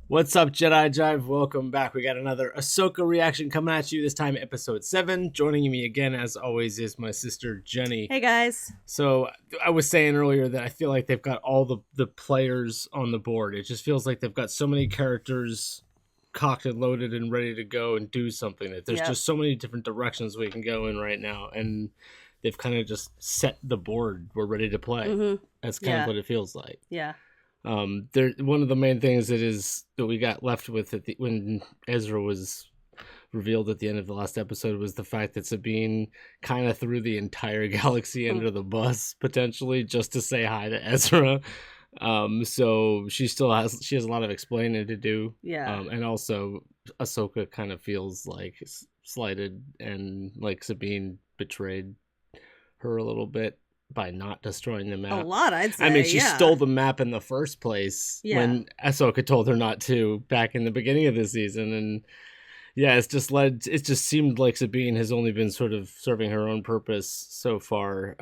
What's up, Jedi Jive? Welcome back. We got another Ahsoka reaction coming at you, this time episode 7. Joining me again, as always, is my sister, Jenny. Hey, guys. So, I was saying earlier that I feel like they've got all the players on the board. It just feels like they've got so many characters cocked and loaded and ready to go and do something. That there's just so many different directions we can go in right now. And they've kind of just set the board. We're ready to play. Mm-hmm. That's kind of what it feels like. Yeah. One of the main things that we got left with when Ezra was revealed at the end of the last episode was the fact that Sabine kind of threw the entire galaxy under the bus potentially just to say hi to Ezra. So she has a lot of explaining to do. Yeah. And also Ahsoka kind of feels like slighted and like Sabine betrayed her a little bit by not destroying the map. A lot, I'd say. I mean, she stole the map in the first place when Ahsoka told her not to back in the beginning of the season. And yeah, it just seemed like Sabine has only been sort of serving her own purpose so far.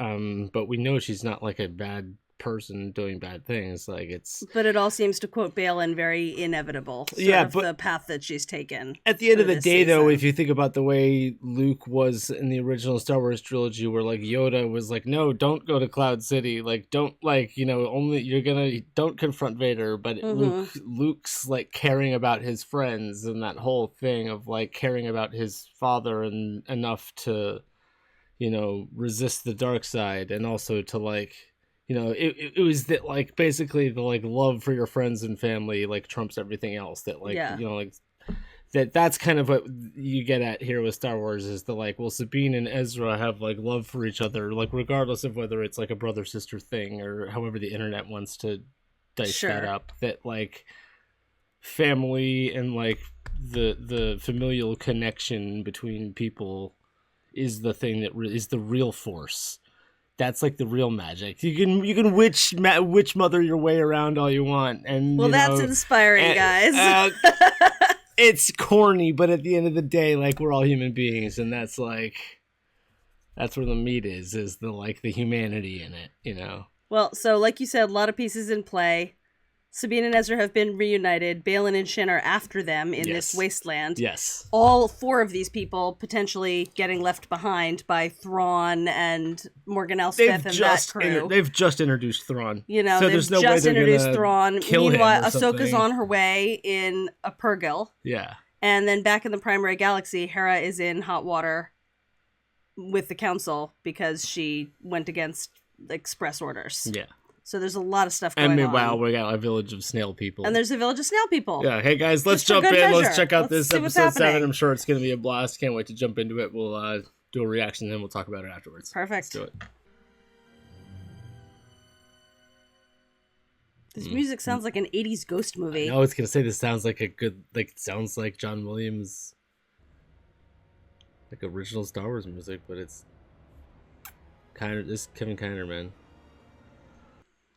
But we know she's not like a bad person doing bad things. But it all seems to quote Balin very inevitable. But the path that she's taken. At the end of the day, though, if you think about the way Luke was in the original Star Wars trilogy, where like Yoda was like, "No, don't go to Cloud City. Like, don't don't confront Vader." But Luke's like caring about his friends and that whole thing of like caring about his father and enough to, resist the dark side and also to like. It was that like basically the like love for your friends and family like trumps everything else. That like that's kind of what you get at here with Star Wars is the like, well, Sabine and Ezra have like love for each other, like regardless of whether it's like a brother sister thing or however the internet wants to dice that up. That like family and like the familial connection between people is the thing that is the real force. That's like the real magic. You can witch mother your way around all you want, and that's inspiring, guys. It's corny, but at the end of the day, like we're all human beings, and that's where the meat is the humanity in it, Well, so like you said, a lot of pieces in play. Sabine and Ezra have been reunited. Balin and Shin are after them in this wasteland. Yes. All 4 of these people potentially getting left behind by Thrawn and Morgan Elsbeth and that crew. They've just introduced Thrawn. So there's no way they're introduced Thrawn. Meanwhile, Ahsoka's on her way in a Purrgil. Yeah. And then back in the Primary Galaxy, Hera is in hot water with the Council because she went against express orders. Yeah. So there's a lot of stuff going on. And meanwhile, we got a village of snail people. And there's a village of snail people. Yeah. Hey, guys, let's jump in. Treasure. Let's check out this episode 7. I'm sure it's going to be a blast. Can't wait to jump into it. We'll do a reaction, and then we'll talk about it afterwards. Perfect. Let's do it. This music sounds like an 80s ghost movie. I was going to say this sounds like sounds like John Williams, like original Star Wars music, but it's Kevin Kiner, man.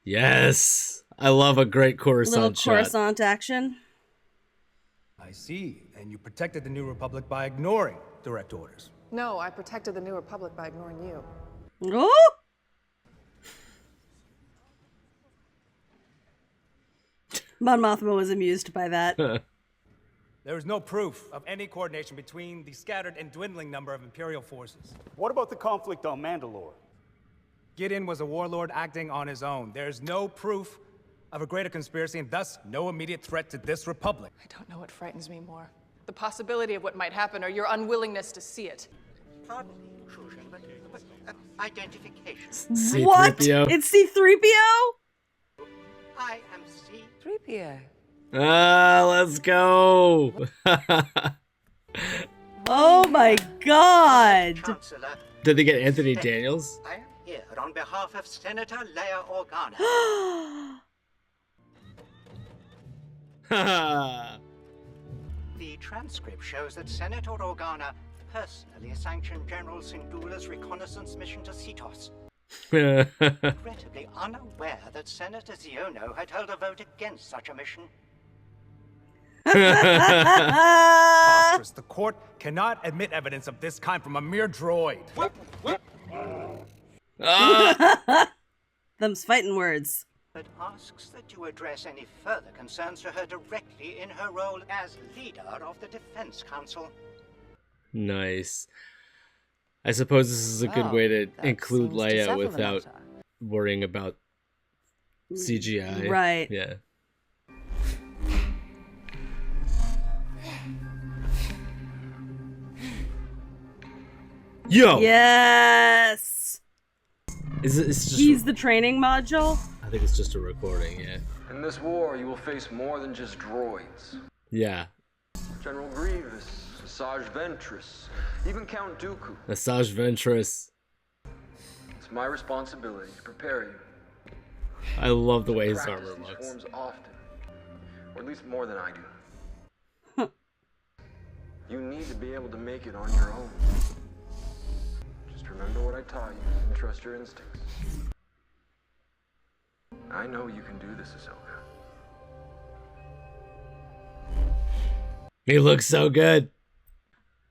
Yes, I love a great Coruscant shot. Little Coruscant action. I see, and you protected the New Republic by ignoring direct orders. No, I protected the New Republic by ignoring you. Oh! Mon Mothma was amused by that. There is no proof of any coordination between the scattered and dwindling number of Imperial forces. What about the conflict on Mandalore? Gideon was a warlord acting on his own. There's no proof of a greater conspiracy and thus no immediate threat to this republic. I don't know what frightens me more. The possibility of what might happen or your unwillingness to see it. Pardon the intrusion, but identification. C-3PO. What? It's C-3PO? I am C. 3PO. Let's go. Oh my god. Chancellor. Did they get Anthony Daniels? I am here on behalf of Senator Leia Organa. The transcript shows that Senator Organa personally sanctioned General Syndulla's reconnaissance mission to Cetos. Regrettably unaware that Senator Ziono had held a vote against such a mission. Preposterous. The court cannot admit evidence of this kind from a mere droid. Them's fighting words. but asks that you address any further concerns to her directly in her role as leader of the Defense Council. Nice. I suppose this is a good way to include Leia without worrying about CGI. Right. Yeah. Yo! Yes! Is it, it's just He's the training module? I think it's just a recording, yeah. In this war, you will face more than just droids. Yeah. General Grievous, Asajj Ventress, even Count Dooku. Asajj Ventress. It's my responsibility to prepare you. I love the way his Practice armor these looks. forms often, or at least more than I do. You need to be able to make it on your own. Just remember what I taught you and trust your instincts. I know you can do this, Ahsoka. He looks so good.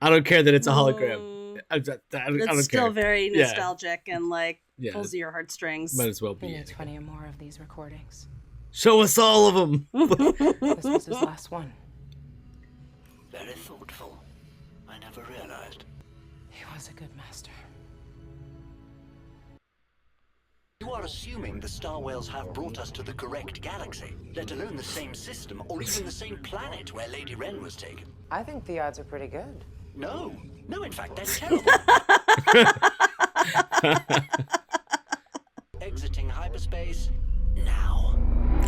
I don't care that it's a hologram. I don't It's still care. very nostalgic and like Yeah. pulls at your heartstrings. Might as well We be. need 20 or more of these recordings. Show us all of them. This was his last one. Very thoughtful. I never realized. He was a good master. You are assuming the Star Whales have brought us to the correct galaxy, let alone the same system or even the same planet where Lady Wren was taken. I think the odds are pretty good. No, in fact, they're terrible. Exiting hyperspace now.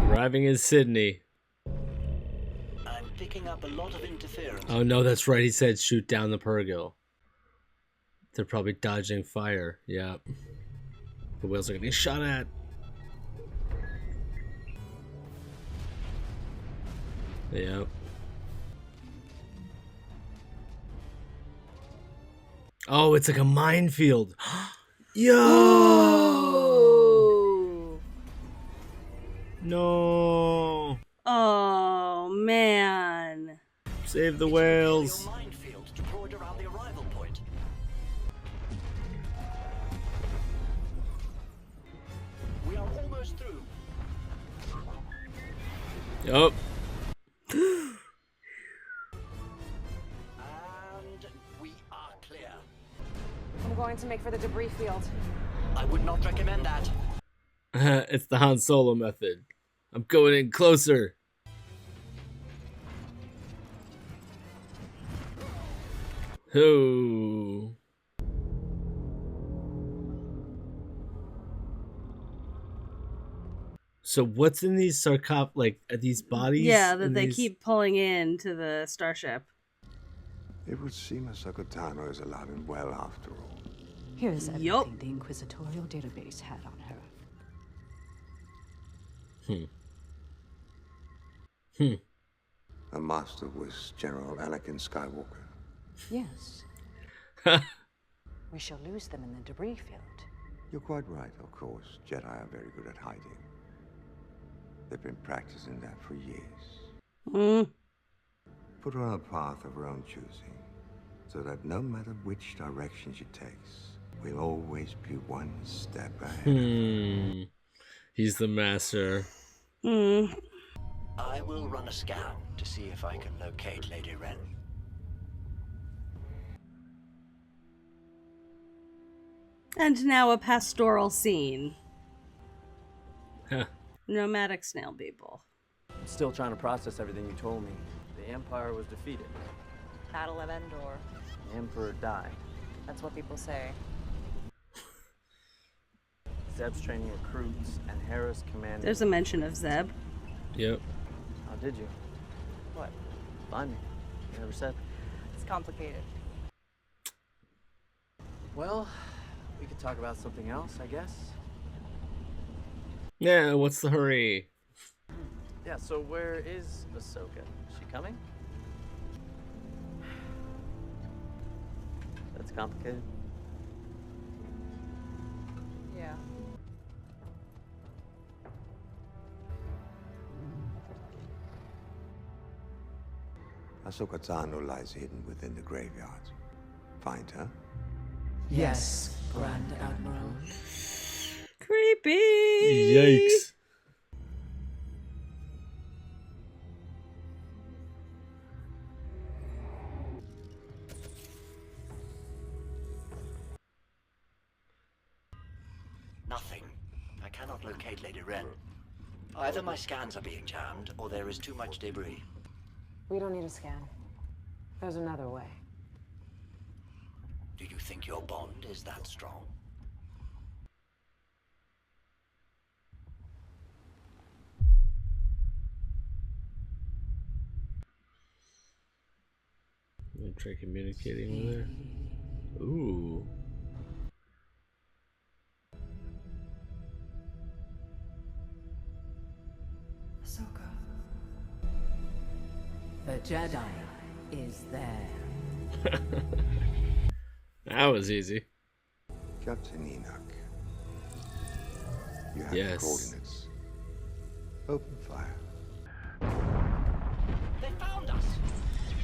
Arriving in Sydney. I'm picking up a lot of interference. Oh no, that's right. He said shoot down the Purrgil. They're probably dodging fire. Yeah. The whales are getting shot at. Yeah. Oh, it's like a minefield. Yo! Oh. No! Oh man. Save the whales. Minefield deployed around the arrival point. We are almost through. Yup. And we are clear. I'm going to make for the debris field. I would not recommend that. It's the Han Solo method. I'm going in closer. Oh. So what's in these like are these bodies? Yeah, that in they these- keep pulling in to the starship. It would seem Ahsoka Tano is alive and well after all. Here's everything Yup. the Inquisitorial database had on her. Her master was General Anakin Skywalker. Yes. We shall lose them in the debris field. You're quite right, of course. Jedi are very good at hiding. They've been practicing that for years. Put her on a path of her own choosing, so that no matter which direction she takes, we'll always be one step ahead. He's the master. I will run a scan to see if I can locate Lady Wren. And now a pastoral scene. Huh. Nomadic snail people. Still trying to process everything you told me. The Empire was defeated. Battle of Endor. The Emperor died. That's what people say. Zeb's training recruits, and Hera's commanding. There's a mention of Zeb. Yep. How did you? What? Find me. You never said. It's complicated. Well, we could talk about something else, I guess. Yeah, what's the hurry? Yeah, so where is Ahsoka? Is she coming? That's complicated. Yeah. Ahsoka Tano lies hidden within the graveyard. Find her. Yes, Grand Admiral. Creepy. Yikes. Nothing. I cannot locate Lady Wren. Either my scans are being jammed, or there is too much debris. We don't need a scan. There's another way. Do you think your bond is that strong? I'm try communicating with her. Ooh. Ahsoka. The Jedi is there. That was easy. Captain Enoch. You have Yes. the coordinates. Open fire. They found us!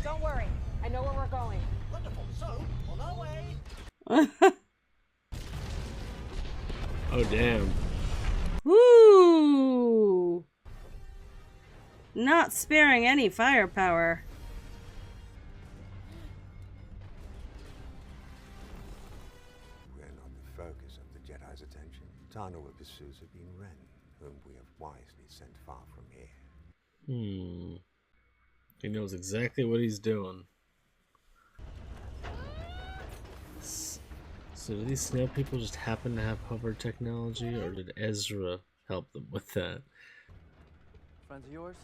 Don't worry. I know where we're going. Wonderful. So, on our way. Oh, damn. Woo! Not sparing any firepower. We're not the focus of the Jedi's attention. Tano will pursue Sabine Wren, whom we have wisely sent far from here. He knows exactly what he's doing. So do these snail people just happen to have hover technology, or did Ezra help them with that? Friends of yours?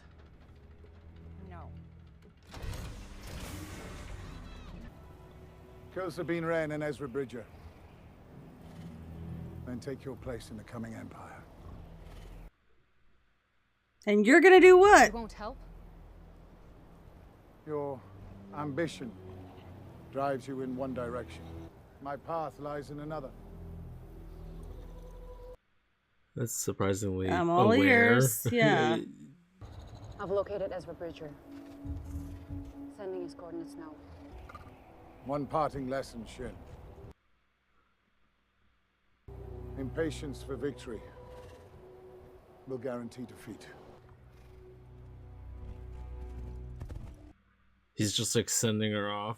No. Kill Sabine Wren and Ezra Bridger. Then take your place in the coming Empire. And you're gonna do what? It won't help. Your ambition drives you in one direction. My path lies in another. That's surprisingly I'm all aware. ears. Yeah. I've located Ezra Bridger. Sending his coordinates now. One parting lesson, Shin. Impatience for victory will guarantee defeat. He's just like sending her off.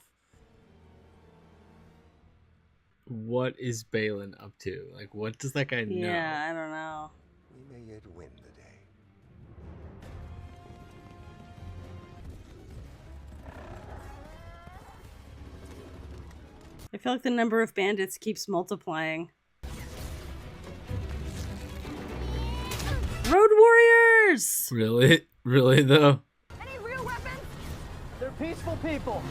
What is Balin up to? Like, what does that guy know? Yeah, I don't know. We may yet win the day. I feel like the number of bandits keeps multiplying. Road warriors! Really? Really, though? Any real weapons? They're peaceful people.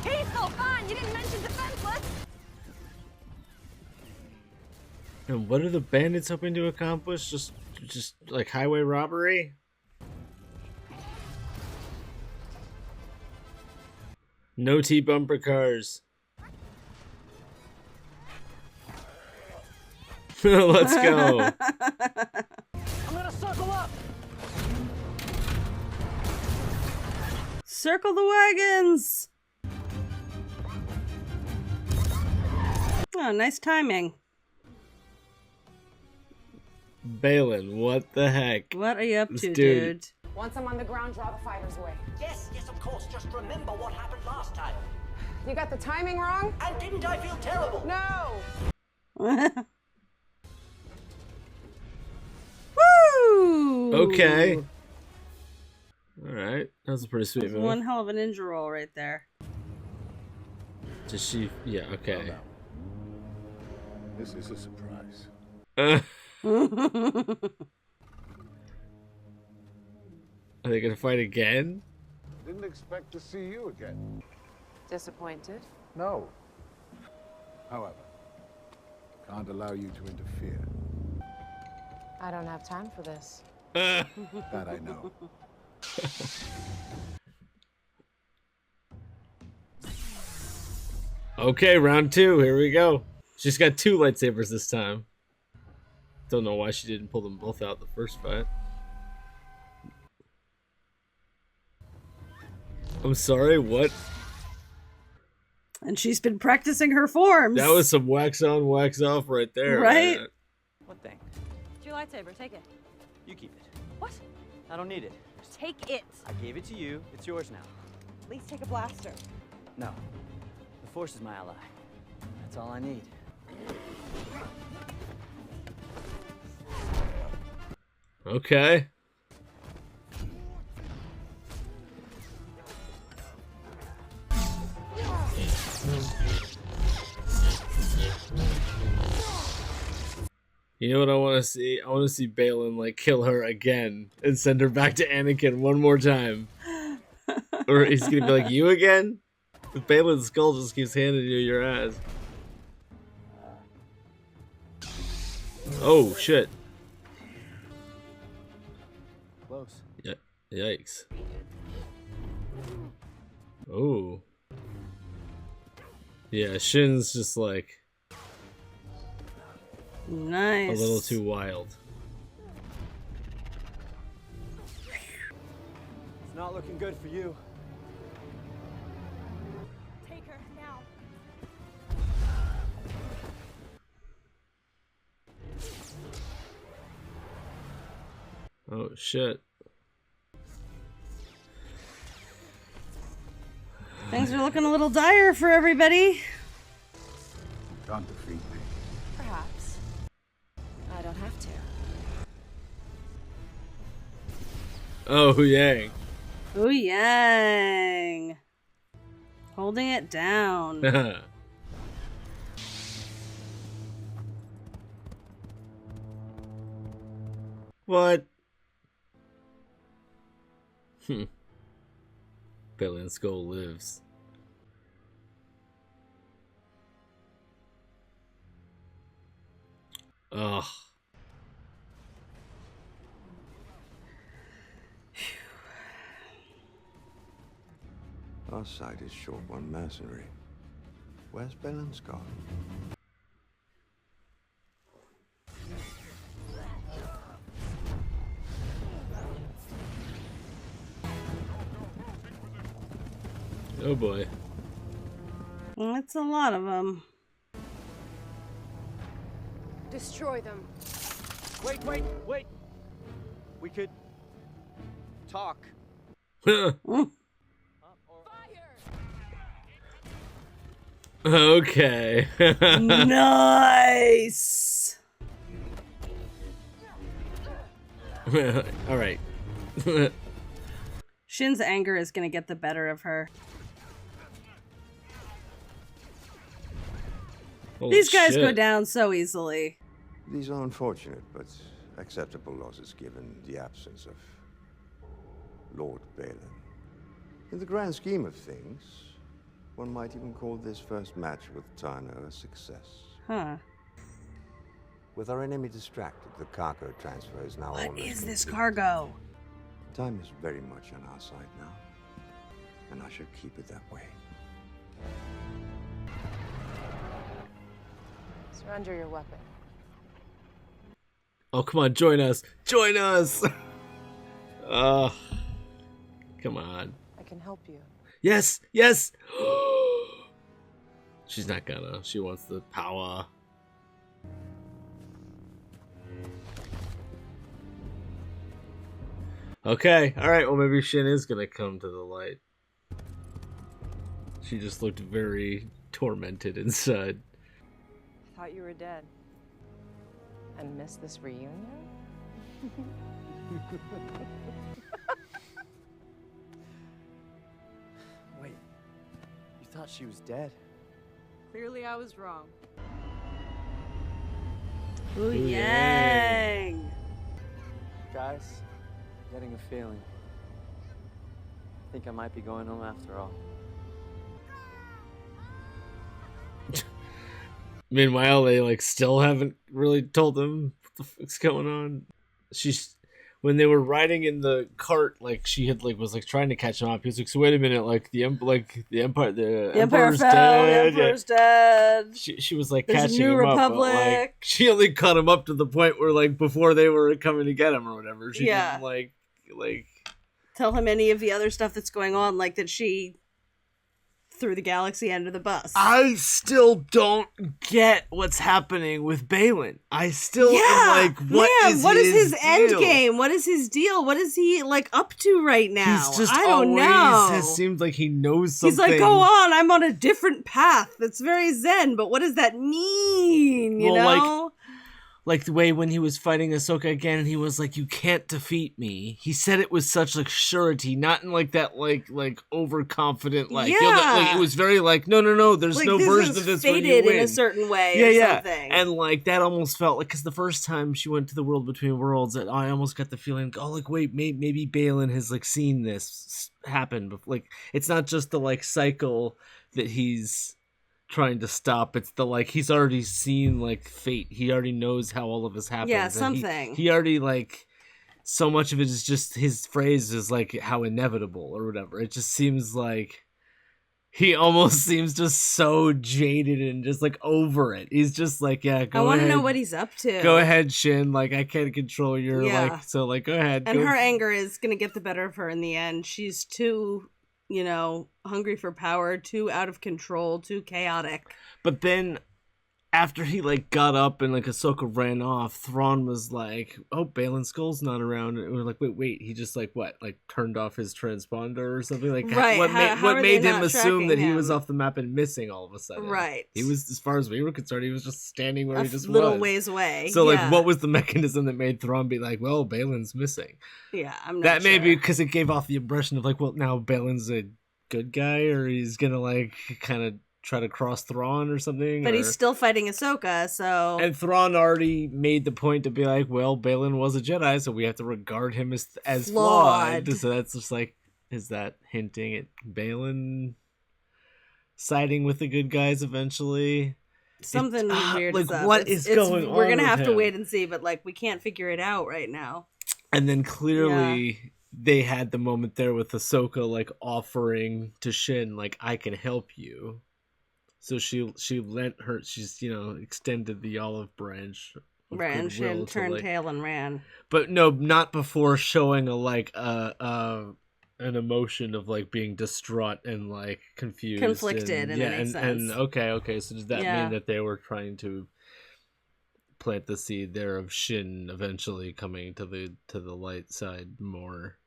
Peaceful, fine. You didn't mention defenseless. And what are the bandits hoping to accomplish? Just like highway robbery? No T-bumper cars. Let's go. I'm gonna circle up. Circle the wagons! Oh, nice timing. Balin, what the heck? What are you up This to, dude. dude? Once I'm on the ground, draw the fighters away. Yes, yes, of course. Just remember what happened last time. You got the timing wrong? And didn't I feel terrible? No! Woo! Okay. Alright. That was a pretty sweet That's move. one hell of a ninja roll right there. Does she... Yeah, okay. This is a surprise. Are they gonna fight again? Didn't expect to see you again. Disappointed? No. However, can't allow you to interfere. I don't have time for this. That I know. Okay, round two. Here we go. She's got two lightsabers this time. Don't know why she didn't pull them both out the first fight. I'm sorry, what? And she's been practicing her forms. That was some wax on, wax off right there. Right? Man. What thing? It's your lightsaber. Take it. You keep it. What? I don't need it. Take it. I gave it to you. It's yours now. At least take a blaster. No. The Force is my ally. That's all I need. Okay. You know what I want to see? I want to see Balin like kill her again and send her back to Anakin one more time. Or he's gonna be like, you again? Balin's skull just keeps handing you your ass. Oh shit. Close. Yeah. Yikes. Oh. Yeah, Shin's just like nice. a little too wild. It's not looking good for you. Take her now. Oh shit. Things are looking a little dire for everybody. Can't defeat me. Perhaps. I don't have to. Oh Yang. Ooh, Yang. Holding it down. What? Balin's skull lives. Ugh. Our side is short one mercenary. Where's Balin's skull? Oh boy. That's a lot of them. Destroy them. Wait. We could talk. Okay. Nice. All right. Shin's anger is gonna get the better of her. Holy These guys shit. go down so easily. These are unfortunate, but acceptable losses given the absence of Lord Balin. In the grand scheme of things, one might even call this first match with Tana a success. Huh. With our enemy distracted, the cargo transfer is now What almost is this complete. cargo? Time is very much on our side now, and I should keep it that way. Surrender your weapon. Oh, come on, join us. Join us. Come on. I can help you. Yes, yes. She's not gonna. She wants the power. Okay, alright, well maybe Shin is gonna come to the light. She just looked very tormented inside. Thought you were dead. And missed this reunion? Wait. You thought she was dead? Clearly I was wrong. Ooh, Yang. Guys, I'm getting a feeling. I think I might be going home after all. Meanwhile, they like still haven't really told them what the fuck's going on. When they were riding in the cart, like she had like was like trying to catch him up. He was like, "So wait a minute, like the empire, The Empire Emperor's fell. dead." The Emperor's dead. She was like There's a catching new him up, but republic. like she only caught him up to the point where like before they were coming to get him or whatever. She Yeah. didn't like Tell him any of the other stuff that's going on, like that she threw the galaxy under the bus. I still don't get what's happening with Balin. I still am like, what is his end deal? game? What is his deal? What is he like up to right now? He's just I don't always know. has seemed like he knows something. He's like, go on, I'm on a different path. That's very zen, but what does that mean? You Well, know? like the way when he was fighting Ahsoka again, and he was like, "You can't defeat me." He said it with such like surety, not in like that like overconfident like. Like, it was very like, no. There's no version of this where you fated win in a certain way. Yeah. Something. And like that almost felt like, because the first time she went to the world between worlds, I almost got the feeling, oh, like wait, maybe Balin has like seen this happen, but like it's not just the like cycle that he's trying to stop. It's the like he's already seen like fate. He already knows how all of this happens. Yeah, something. He already like, so much of it is just his phrase is like how inevitable or whatever. It just seems like he almost seems just so jaded and just like over it. He's just like, yeah, go ahead. I want to know what he's up to. Go ahead, Shin. Like, I can't control your like, so like, go ahead. And her anger is gonna get the better of her in the end. She's too, hungry for power, too out of control, too chaotic. But then, after he like got up and like Ahsoka ran off, Thrawn was like, "Oh, Balin Skull's not around." And we're like, "Wait, he just like what? Like turned off his transponder or something?" Like, right? What made him assume that he was off the map and missing all of a sudden? Right. He was, as far as we were concerned, he was just standing where he just little ways away. So like, what was the mechanism that made Thrawn be like, "Well, Balin's missing"? Yeah, I'm not that sure. may be because it gave off the impression of like, well, now Balin's a good guy, or he's gonna like kind of try to cross Thrawn or something. But he's still fighting Ahsoka, so... And Thrawn already made the point to be like, well, Balin was a Jedi, so we have to regard him as flawed. So that's just like, is that hinting at Balin siding with the good guys eventually? Something weird like, is up. what is going on? We're gonna have with to him? wait and see, but like, we can't figure it out right now. And then clearly... They had the moment there with Ahsoka like offering to Shin like, I can help you. So she lent her, she's extended the olive branch. Ran, Shin turned tail and ran. But no, not before showing an emotion of like being distraught and like confused, conflicted, and it makes sense. And okay. So does that mean that they were trying to plant the seed there of Shin eventually coming to the light side more?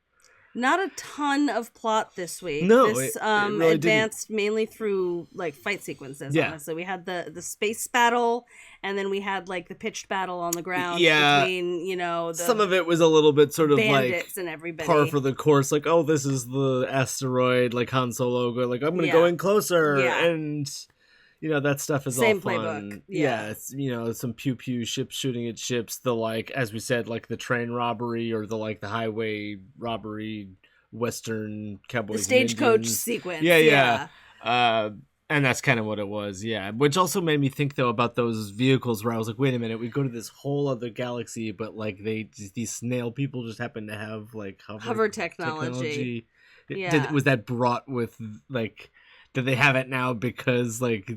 Not a ton of plot this week. No, this it really advanced mainly through like fight sequences. Yeah. Honestly, we had the space battle, and then we had like the pitched battle on the ground between the some of it was a little bit sort of bandits like and everybody. Par for the course. Like, oh, this is the asteroid. Like Han Solo go like, I'm gonna go in closer, and that stuff is same all fun. Playbook. It's some pew pew ships shooting at ships. The like, as we said, like the train robbery or the like the highway robbery, Western cowboys, the stagecoach sequence. Yeah. And that's kind of what it was. Yeah, which also made me think though about those vehicles where I was like, wait a minute, we go to this whole other galaxy, but like these snail people just happen to have like hover technology. Yeah. Was that brought with like? Did they have it now because like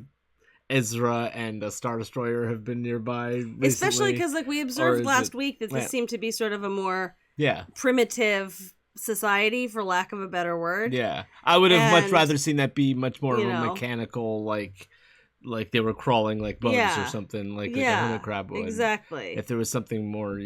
Ezra and a Star Destroyer have been nearby recently? Especially because like we observed last week that this seemed to be sort of a more primitive society, for lack of a better word. Yeah, I would have much rather seen that be much more of a mechanical like they were crawling like bugs or something like a honey crab would. Exactly. If there was something more,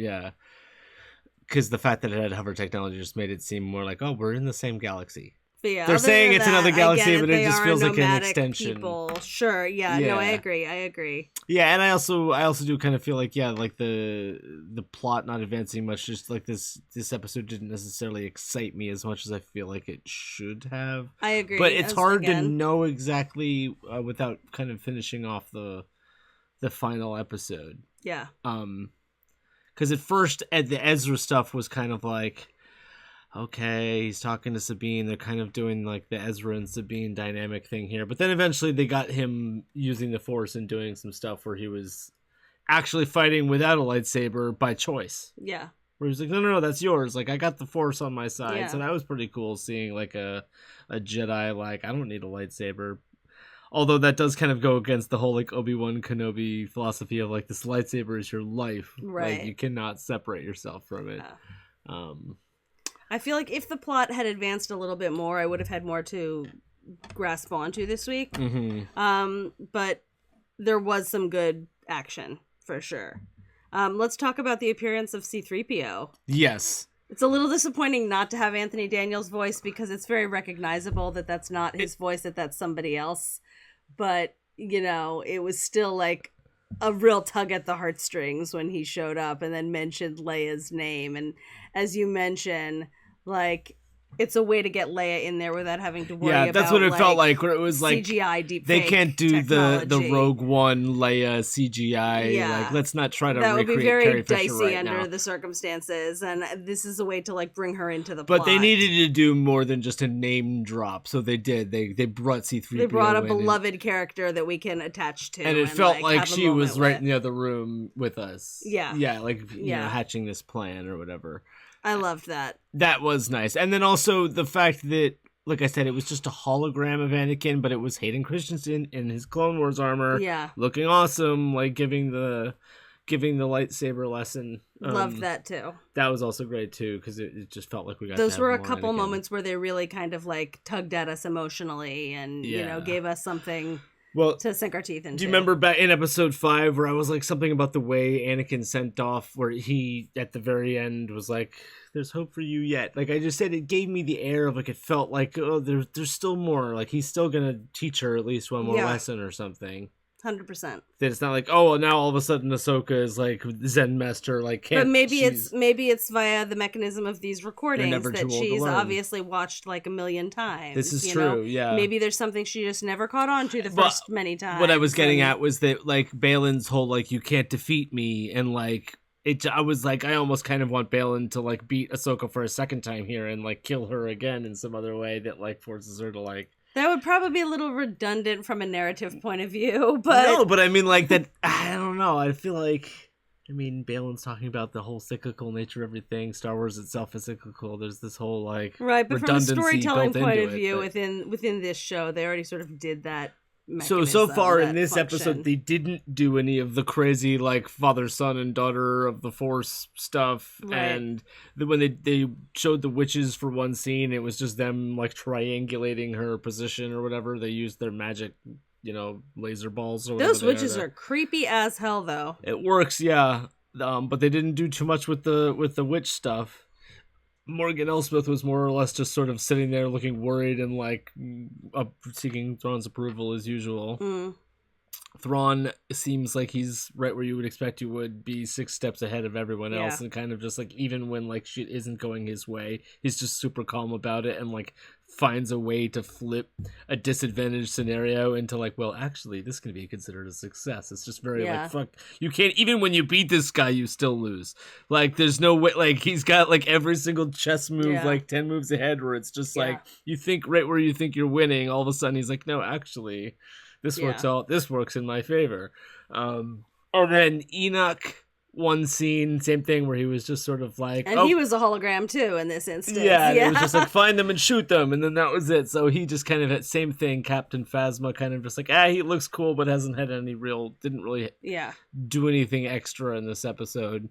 because the fact that it had hover technology just made it seem more like, oh, we're in the same galaxy. Yeah, they're saying it's another galaxy, but it just feels like an extension. People. Sure, no, I agree. Yeah, and I also do kind of feel like like the plot not advancing much. Just like this episode didn't necessarily excite me as much as I feel like it should have. I agree, but it's hard to know exactly without kind of finishing off the final episode. Yeah. Because at first, the Ezra stuff was kind of like, okay, he's talking to Sabine. They're kind of doing like the Ezra and Sabine dynamic thing here. But then eventually they got him using the Force and doing some stuff where he was actually fighting without a lightsaber by choice. Yeah. Where he was like, no, that's yours. Like, I got the Force on my side. Yeah. So that was pretty cool seeing like a Jedi like, I don't need a lightsaber. Although that does kind of go against the whole like Obi-Wan Kenobi philosophy of like this lightsaber is your life. Right. Like, you cannot separate yourself from it. Yeah. I feel like if the plot had advanced a little bit more, I would have had more to grasp onto this week. Mm-hmm. But there was some good action, for sure. Let's talk about the appearance of C-3PO. Yes. It's a little disappointing not to have Anthony Daniels' voice because it's very recognizable that that's not his voice, that that's somebody else. But, it was still like a real tug at the heartstrings when he showed up and then mentioned Leia's name. And as you mentioned, like, it's a way to get Leia in there without having to worry about, that's what it felt like, where it was like CGI deepfake. They can't do the technology. Rogue One Leia CGI. Yeah. Like, let's not try to That would recreate be very Carrie Fisher dicey right under now. the circumstances, and this is a way to like bring her into the But plot. they needed to do more than just a name drop, so they did. They brought C-3PO. They brought a in beloved character that we can attach to, and it felt like have a she was moment right with. in the other room with us. Yeah. Yeah, like, you Yeah. know, hatching this plan or whatever. I loved that. That was nice. And then also the fact that, like I said, it was just a hologram of Anakin, but it was Hayden Christensen in his Clone Wars armor. Yeah. Looking awesome, like giving the lightsaber lesson. Loved that too. That was also great too, because it just felt like we got Those to were a have more couple Anakin. moments where they really kind of like tugged at us emotionally and, you know, Yeah. gave us something Well, to sink our teeth into. do you remember back in episode 5 where I was like something about the way Anakin sent off, where he at the very end was like, "There's hope for you yet." Like I just said, it gave me the air of like, it felt like, oh, there's still more. Like he's still gonna teach her at least one more Yeah. lesson or something. 100%. That it's not like, oh, well, now all of a sudden Ahsoka is like Zen master, like can't. But maybe she's- it's via the mechanism of these recordings never that too old to she's learn. obviously watched like a million times. This is you true, know? yeah. Maybe there's something she just never caught on to the But first many times. What I was getting and- at was that like Balin's whole like, you can't defeat me, and like I was like, I almost kind of want Balin to like beat Ahsoka for a second time here and like kill her again in some other way that like forces her to like. That would probably be a little redundant from a narrative point of view, but No, but I mean like that. I don't know. I feel like. I mean, Balin's talking about the whole cyclical nature of everything. Star Wars itself is cyclical. There's this whole like right. But from a redundancy storytelling built point into of it, view, but- within this show, they already sort of did that. So far in that this function. episode, they didn't do any of the crazy like father, son, and daughter of the Force stuff. Right. And when they showed the witches for one scene, it was just them like triangulating her position or whatever. They used their magic, you know, laser balls or whatever. Those witches are creepy as hell, though. It works, yeah. But they didn't do too much with the witch stuff. Morgan Elsbeth was more or less just sort of sitting there looking worried and like seeking Thrawn's approval as usual. Mm. Thrawn seems like he's right where you would expect you would be, 6 steps ahead of everyone else, Yeah. and kind of just like, even when like shit isn't going his way, he's just super calm about it and like finds a way to flip a disadvantaged scenario into like, well, actually this can be considered a success. It's just very Yeah. like, fuck, you can't, even when you beat this guy you still lose. Like there's no way, like he's got like every single chess move Yeah. like 10 moves ahead, where it's just like, Yeah. you think right where you think you're winning, all of a sudden he's like, no, actually this works in my favor. And then Enoch, one scene, same thing, where he was just sort of like, And he was a hologram too in this instance. yeah, and it was just like, find them and shoot them, and then that was it. So he just kind of had same thing, Captain Phasma, kind of just like, he looks cool, but hasn't had any didn't really Yeah. do anything extra in this episode.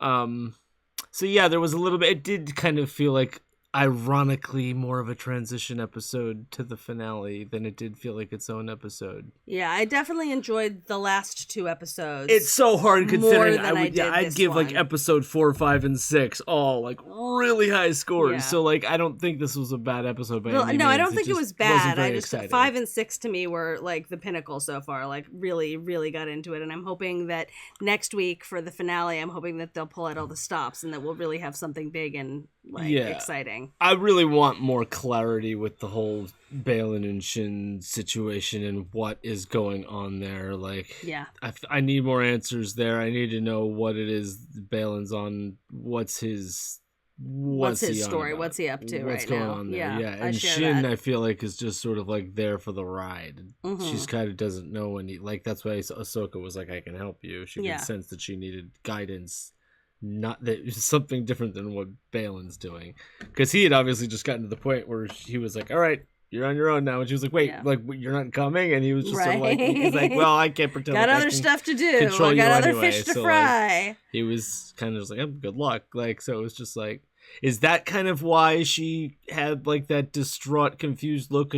So yeah, there was a little bit, it did kind of feel like, ironically, more of a transition episode to the finale than it did feel like its own episode. Yeah, I definitely enjoyed the last 2 episodes. It's so hard considering more than I'd give like episode 4, 5, and 6 all like really high scores. Yeah. So like I don't think this was a bad episode by Well, any no, means. I don't think it just was wasn't bad. very I just exciting. 5 and 6 to me were like the pinnacle so far. Like really, really got into it, and I'm hoping that next week for the finale, I'm hoping that they'll pull out all the stops and that we'll really have something big and like exciting. I really want more clarity with the whole Balin and Shin situation and what is going on there. Like, Yeah. I need more answers there. I need to know what it is Balin's on. What's his his he on story? about? What's he up to What's right going now? on there? Yeah, I And share Shin, that. I feel like, is just sort of like there for the ride. Mhm. She's kind of doesn't know any. Like that's why Ahsoka was like, "I can help you." She Yeah. could sense that she needed guidance. Not that it was something different than what Balin's doing, because he had obviously just gotten to the point where he was like, "All right, you're on your own now," and she was like, "Wait, like you're not coming?" And he was just sort of like, he's like, "Well, I can't pretend. Got like I other can stuff to do. control I you got other anyway." fish to So, fry. like, he was kind of just like, "Good luck." Like, so it was just like, is that kind of why she had like that distraught, confused look?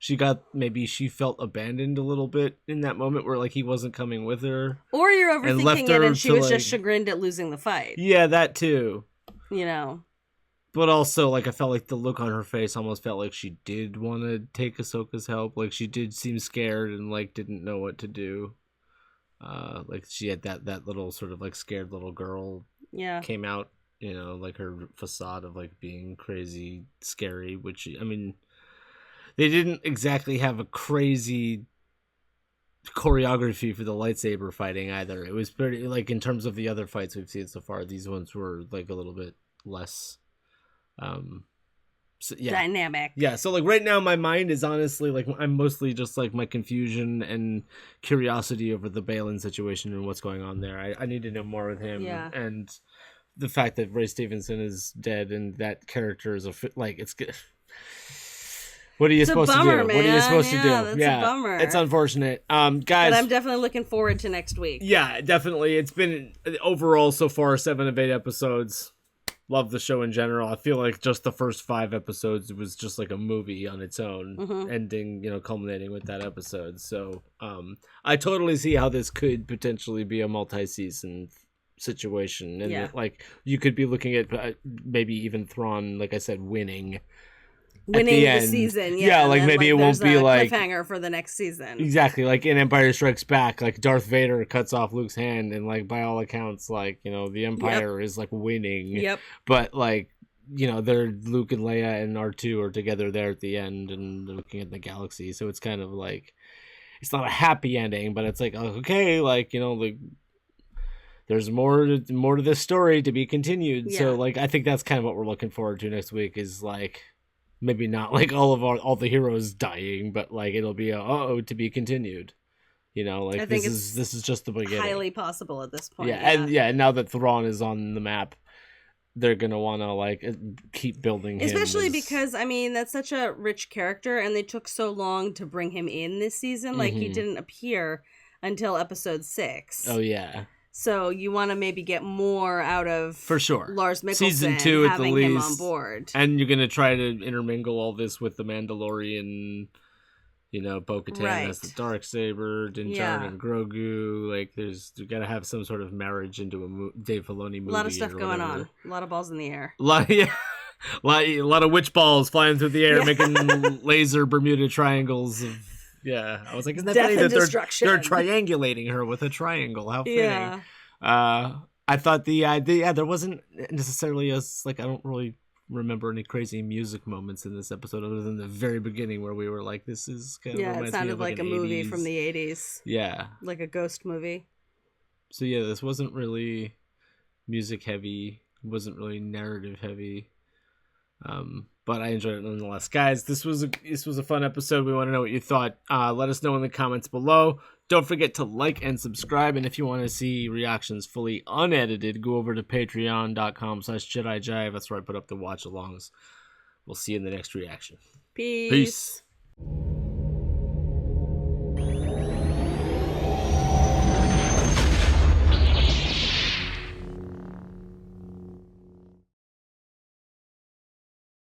Because maybe she felt abandoned a little bit in that moment where like he wasn't coming with her. Or you're and left overthinking it her and she to, was like- just chagrined at losing the fight. Yeah, that too. You know. But also, like, I felt like the look on her face almost felt like she did want to take Ahsoka's help. Like, she did seem scared and, like, didn't know what to do. Like she had that little sort of like scared little girl came out, you know, like her facade of like being crazy scary, which I mean they didn't exactly have a crazy choreography for the lightsaber fighting either. It was pretty like in terms of the other fights we've seen so far, these ones were like a little bit less dynamic. Yeah, so like right now my mind is honestly like I'm mostly just like my confusion and curiosity over the Balin situation and what's going on there. I need to know more with him, and the fact that Ray Stevenson is dead and that character is like it's good. What are you supposed to do? Man. What are you supposed to do? That's a bummer. It's unfortunate. Guys, but I'm definitely looking forward to next week. Yeah, definitely. It's been overall so far 7 of 8 episodes. Love the show in general. I feel like just the first 5 episodes was just like a movie on its own, ending, you know, culminating with that episode. So I totally see how this could potentially be a multi-season situation, and like you could be looking at maybe even Thrawn, like I said, winning the season, like then, maybe it won't be like cliffhanger for the next season. Exactly, like in Empire Strikes Back, like Darth Vader cuts off Luke's hand, and like by all accounts, like, you know, the Empire is like winning. Yep. But like, you know, they're Luke and Leia and R2 are together there at the end, and they're looking at the galaxy. So it's kind of like it's not a happy ending, but it's like okay, like, you know, like there's more to this story to be continued. Yeah. So like I think that's kind of what we're looking forward to next week is like. Maybe not like all the heroes dying, but like it'll be to be continued. You know, like this is just the beginning. Highly possible at this point. And now that Thrawn is on the map, they're gonna want to like keep building him. Especially because I mean that's such a rich character, and they took so long to bring him in this season. Like he didn't appear until episode 6. Oh yeah. So you want to maybe get more out of for sure Lars Mikkelsen, season 2 at the least, him on board, and you're gonna try to intermingle all this with the Mandalorian, you know, Bo-Katan as the Darksaber, Din Djarin and Grogu. Like you gotta have some sort of marriage into a Dave Filoni movie. A lot of stuff going on, a lot of balls in the air. A lot of witch balls flying through the air, making laser Bermuda triangles of. Yeah, I was like, isn't that funny that they're triangulating her with a triangle? How fitting. Yeah. I thought there wasn't necessarily I don't really remember any crazy music moments in this episode other than the very beginning where we were like, this is kind of it sounded like a movie from the 80s. Yeah. Like a ghost movie. So yeah, this wasn't really music heavy, wasn't really narrative heavy. But I enjoyed it nonetheless. Guys, this was a fun episode. We want to know what you thought. Let us know in the comments below. Don't forget to like and subscribe. And if you want to see reactions fully unedited, go over to patreon.com/JediJive. That's where I put up the watch alongs. We'll see you in the next reaction. Peace.